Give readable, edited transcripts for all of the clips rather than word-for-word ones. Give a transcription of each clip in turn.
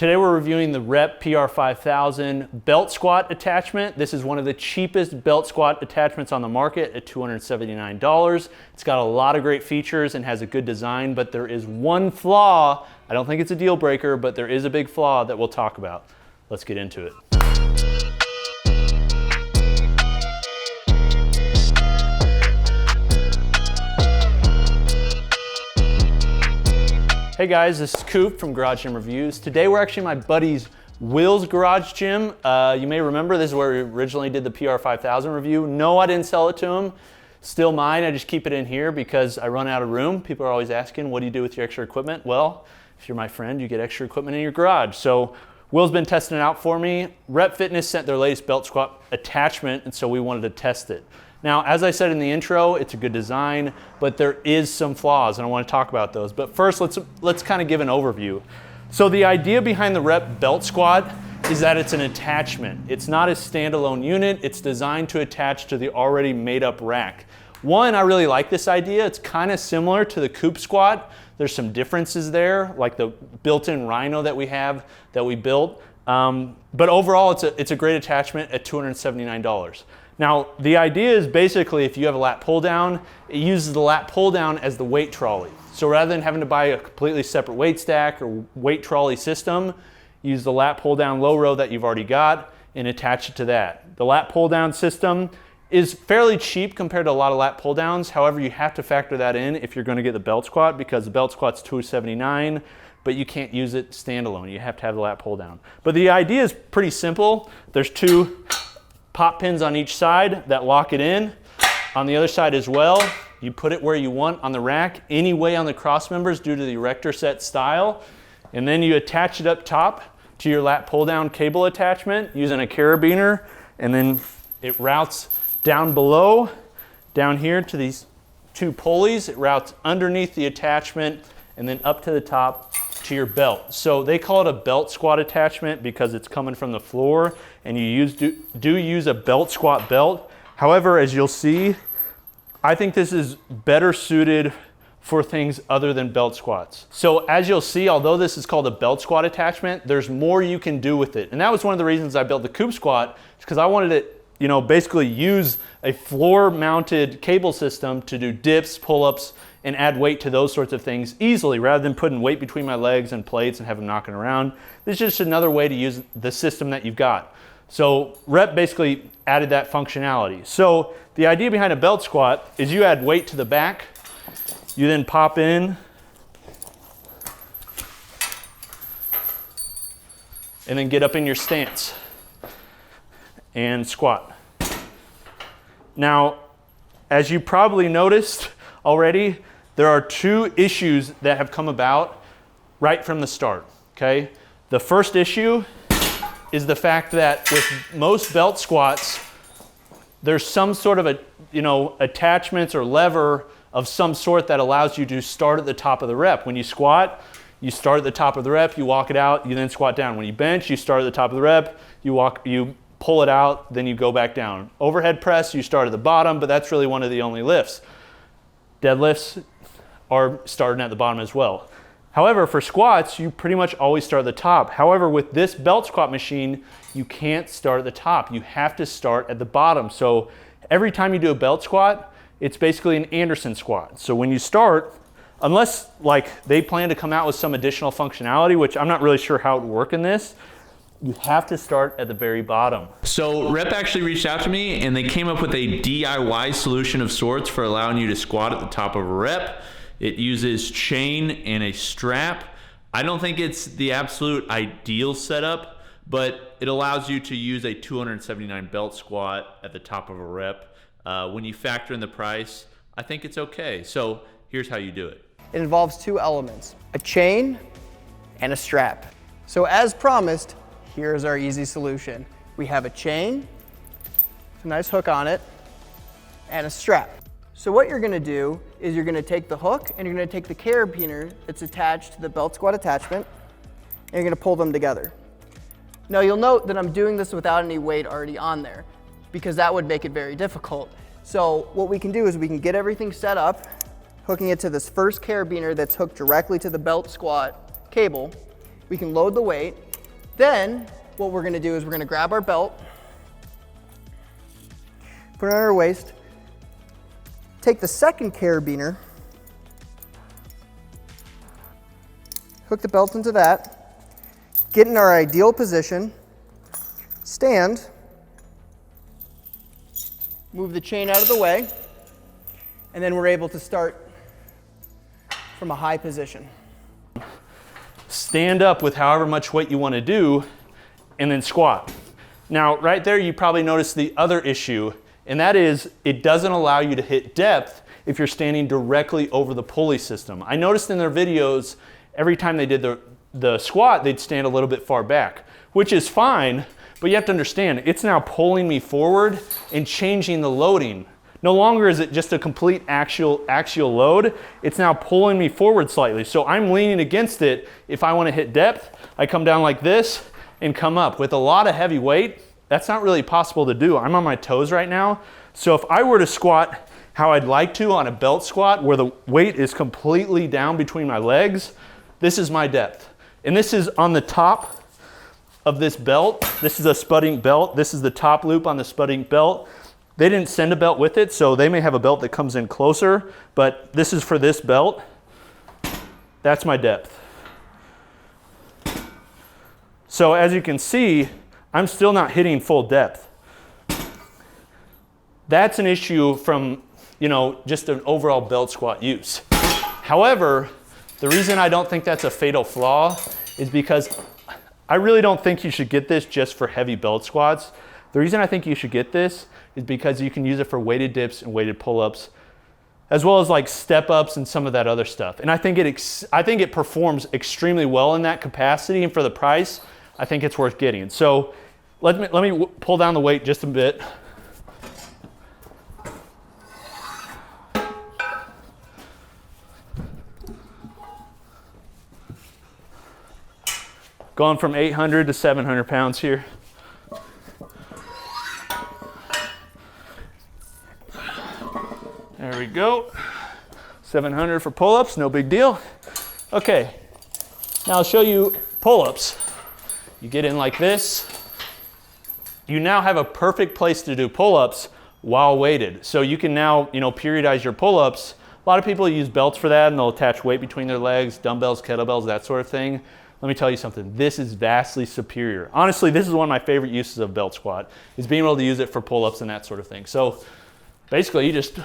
Today we're reviewing the Rep PR5000 belt squat attachment. This is one of the cheapest belt squat attachments on the market at $279. It's got a lot of great features and has a good design, but there is one flaw. I don't think it's a deal breaker, but there is a big flaw that we'll talk about. Let's get into it. Hey guys, this is Coop from Garage Gym Reviews. Today we're actually my buddy's Will's Garage Gym. You may remember this is where we originally did the PR5000 review. No, I didn't sell it to him. Still mine, I just keep it in here because I run out of room. People are always asking, what do you do with your extra equipment? Well, if you're my friend, you get extra equipment in your garage. So Will's been testing it out for me. Rep Fitness sent their latest belt squat attachment, and so we wanted to test it. Now, as I said in the intro, it's a good design, but there is some flaws, and I want to talk about those. But first, let's kind of give an overview. So the idea behind the Rep belt squat is that it's an attachment. It's not a standalone unit. It's designed to attach to the already made up rack. One, I really like this idea. It's kind of similar to the Coop squat. There's some differences there, like the built-in Rhino that we have that we built. But overall, it's a great attachment at $279. Now, the idea is basically if you have a lat pull down, it uses the lat pull down as the weight trolley. So rather than having to buy a completely separate weight stack or weight trolley system, use the lat pull down low row that you've already got and attach it to that. The lat pull down system is fairly cheap compared to a lot of lat pull downs. However, you have to factor that in if you're going to get the belt squat because the belt squat's $279, but you can't use it standalone. You have to have the lat pull down. But the idea is pretty simple. There's two pop pins on each side that lock it in. On the other side as well, you put it where you want on the rack, any way on the cross members due to the erector set style. And then you attach it up top to your lat pull down cable attachment using a carabiner. And then it routes down below, down here to these two pulleys. It routes underneath the attachment and then up to the top to your belt. So they call it a belt squat attachment because it's coming from the floor and you do use a belt squat belt. However, as you'll see, I think this is better suited for things other than belt squats. So as you'll see, although this is called a belt squat attachment, there's more you can do with it. And that was one of the reasons I built the Coop squat, because I wanted to, basically use a floor mounted cable system to do dips, pull-ups, and add weight to those sorts of things easily rather than putting weight between my legs and plates and have them knocking around. This is just another way to use the system that you've got. So Rep basically added that functionality. So the idea behind a belt squat is you add weight to the back, you then pop in, and then get up in your stance and squat. Now, as you probably noticed already, there are two issues that have come about right from the start, okay? The first issue is the fact that with most belt squats, there's some sort of attachments or lever of some sort that allows you to start at the top of the rep. When you squat, you start at the top of the rep, you walk it out, you then squat down. When you bench, you start at the top of the rep, you pull it out, then you go back down. Overhead press, you start at the bottom, but that's really one of the only lifts. Deadlifts are starting at the bottom as well. However, for squats, you pretty much always start at the top. However, with this belt squat machine, you can't start at the top. You have to start at the bottom. So every time you do a belt squat, it's basically an Anderson squat. So when you start, unless they plan to come out with some additional functionality, which I'm not really sure how it would work in this, you have to start at the very bottom. So Rep actually reached out to me and they came up with a DIY solution of sorts for allowing you to squat at the top of a rep. It uses chain and a strap. I don't think it's the absolute ideal setup, but it allows you to use a 279 belt squat at the top of a rep. When you factor in the price, I think it's okay. So here's how you do it. It involves two elements, a chain and a strap. So as promised, here's our easy solution. We have a chain, a nice hook on it, and a strap. So what you're gonna do is you're gonna take the hook and you're gonna take the carabiner that's attached to the belt squat attachment, and you're gonna pull them together. Now you'll note that I'm doing this without any weight already on there because that would make it very difficult. So what we can do is we can get everything set up, hooking it to this first carabiner that's hooked directly to the belt squat cable. We can load the weight, Then what we're gonna do is we're gonna grab our belt, put it on our waist, take the second carabiner, hook the belt into that, get in our ideal position, stand, move the chain out of the way, and then we're able to start from a high position. Stand up with however much weight you want to do, and then squat. Now, right there, you probably noticed the other issue, and that is it doesn't allow you to hit depth if you're standing directly over the pulley system. I noticed in their videos, every time they did the squat, they'd stand a little bit far back, which is fine, but you have to understand, it's now pulling me forward and changing the loading. No longer is it just a complete axial load, it's now pulling me forward slightly. So I'm leaning against it. If I want to hit depth, I come down like this and come up. With a lot of heavy weight, that's not really possible to do. I'm on my toes right now. So if I were to squat how I'd like to on a belt squat where the weight is completely down between my legs, this is my depth. And this is on the top of this belt. This is a spudding belt. This is the top loop on the spudding belt. They didn't send a belt with it, so they may have a belt that comes in closer, but this is for this belt. That's my depth. So as you can see, I'm still not hitting full depth. That's an issue from, just an overall belt squat use. However, the reason I don't think that's a fatal flaw is because I really don't think you should get this just for heavy belt squats. The reason I think you should get this is because you can use it for weighted dips and weighted pull-ups, as well as like step-ups and some of that other stuff. And I think it performs extremely well in that capacity, and for the price, I think it's worth getting. So let me pull down the weight just a bit. Going from 800 to 700 pounds here. There we go. 700 for pull-ups, no big deal. Okay, now I'll show you pull-ups. You get in like this. You now have a perfect place to do pull-ups while weighted. So you can now, periodize your pull-ups. A lot of people use belts for that, and they'll attach weight between their legs, dumbbells, kettlebells, that sort of thing. Let me tell you something, this is vastly superior. Honestly, this is one of my favorite uses of belt squat, is being able to use it for pull-ups and that sort of thing. So basically, you just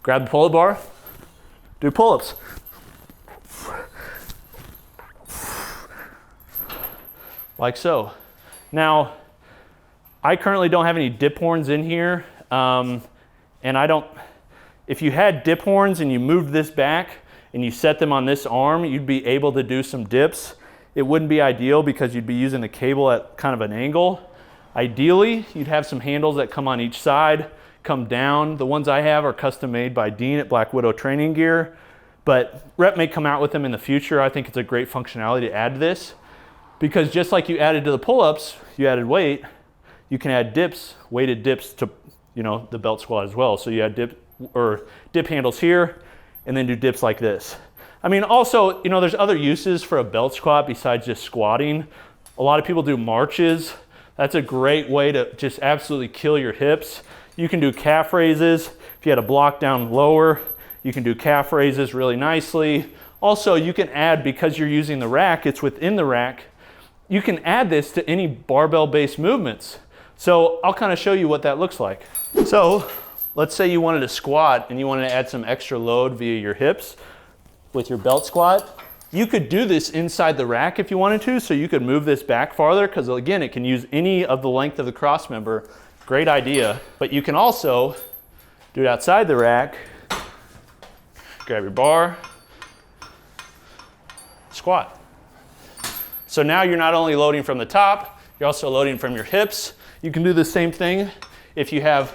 grab the pull-up bar, do pull-ups. Like so. Now, I currently don't have any dip horns in here, and if you had dip horns and you moved this back and you set them on this arm, you'd be able to do some dips. It wouldn't be ideal because you'd be using the cable at kind of an angle. Ideally, you'd have some handles that come on each side, come down. The ones I have are custom made by Dean at Black Widow Training Gear, but Rep may come out with them in the future. I think it's a great functionality to add to this, because just like you added to the pull-ups, you added weight, you can add dips, weighted dips to the belt squat as well. So you add dip handles here, and then do dips like this. I mean, also, there's other uses for a belt squat besides just squatting. A lot of people do marches. That's a great way to just absolutely kill your hips. You can do calf raises. If you had a block down lower, you can do calf raises really nicely. Also, you can add, because you're using the rack, it's within the rack, you can add this to any barbell-based movements. So I'll kind of show you what that looks like. So let's say you wanted to squat and you wanted to add some extra load via your hips with your belt squat. You could do this inside the rack if you wanted to, so you could move this back farther, because again, it can use any of the length of the cross member. Great idea. But you can also do it outside the rack. Grab your bar, squat. So now you're not only loading from the top, you're also loading from your hips. You can do the same thing if you have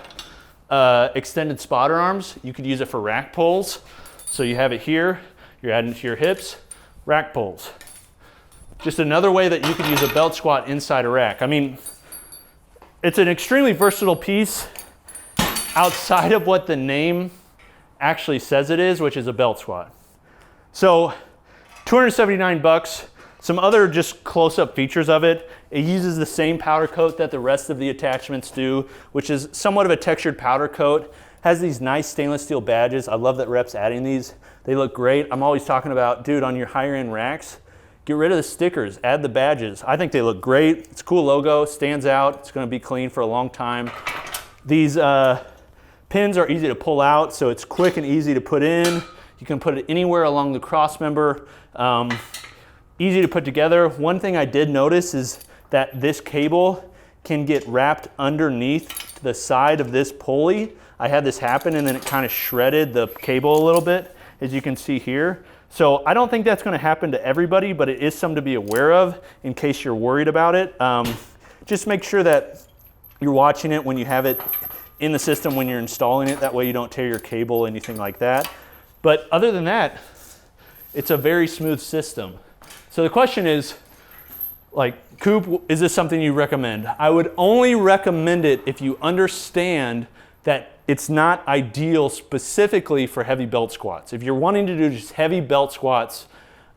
extended spotter arms. You could use it for rack pulls. So you have it here, you're adding to your hips, rack pulls. Just another way that you could use a belt squat inside a rack. I mean, it's an extremely versatile piece outside of what the name actually says it is, which is a belt squat. So 279 bucks Some other just close-up features of it. It uses the same powder coat that the rest of the attachments do, which is somewhat of a textured powder coat. Has these nice stainless steel badges. I love that Rep's adding these. They look great. I'm always talking about, dude, on your higher end racks, get rid of the stickers, add the badges. I think they look great. It's a cool logo, stands out. It's gonna be clean for a long time. These pins are easy to pull out, so it's quick and easy to put in. You can put it anywhere along the cross member. Easy to put together. One thing I did notice is that this cable can get wrapped underneath the side of this pulley. I had this happen and then it kind of shredded the cable a little bit, as you can see here. So I don't think that's gonna happen to everybody, but it is something to be aware of in case you're worried about it. Just make sure that you're watching it when you have it in the system when you're installing it. That way you don't tear your cable, anything like that. But other than that, it's a very smooth system. So the question is, like, Coop, is this something you recommend? I would only recommend it if you understand that it's not ideal specifically for heavy belt squats. If you're wanting to do just heavy belt squats,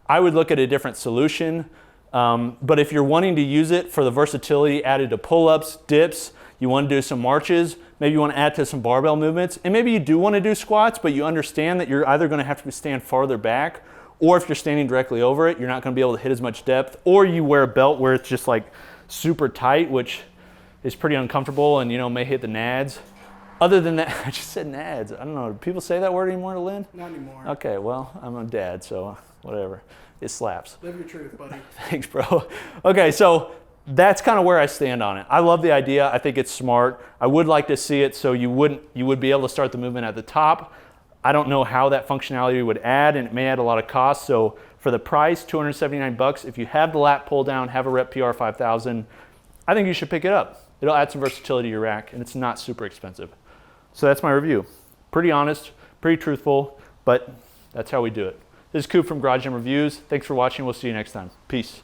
I would look at a different solution. But if you're wanting to use it for the versatility added to pull-ups, dips, you want to do some marches, maybe you want to add to some barbell movements, and maybe you do want to do squats, but you understand that you're either going to have to stand farther back, or if you're standing directly over it, you're not going to be able to hit as much depth, or you wear a belt where it's just like super tight, which is pretty uncomfortable and, you know, may hit the nads. Other than that, I just said nads. I don't know, do people say that word anymore, Lynn? Not anymore. Okay, well, I'm a dad, so whatever. It slaps. Live your truth, buddy. Thanks, bro. Okay, so that's kind of where I stand on it. I love the idea. I think it's smart. I would like to see it so you would be able to start the movement at the top. I don't know how that functionality would add, and it may add a lot of cost. So for the price, $279, if you have the lat pull down, have a Rep PR 5000, I think you should pick it up. It'll add some versatility to your rack, and it's not super expensive. So that's my review. Pretty honest, pretty truthful, but that's how we do it. This is Coop from Garage Gym Reviews. Thanks for watching. We'll see you next time. Peace.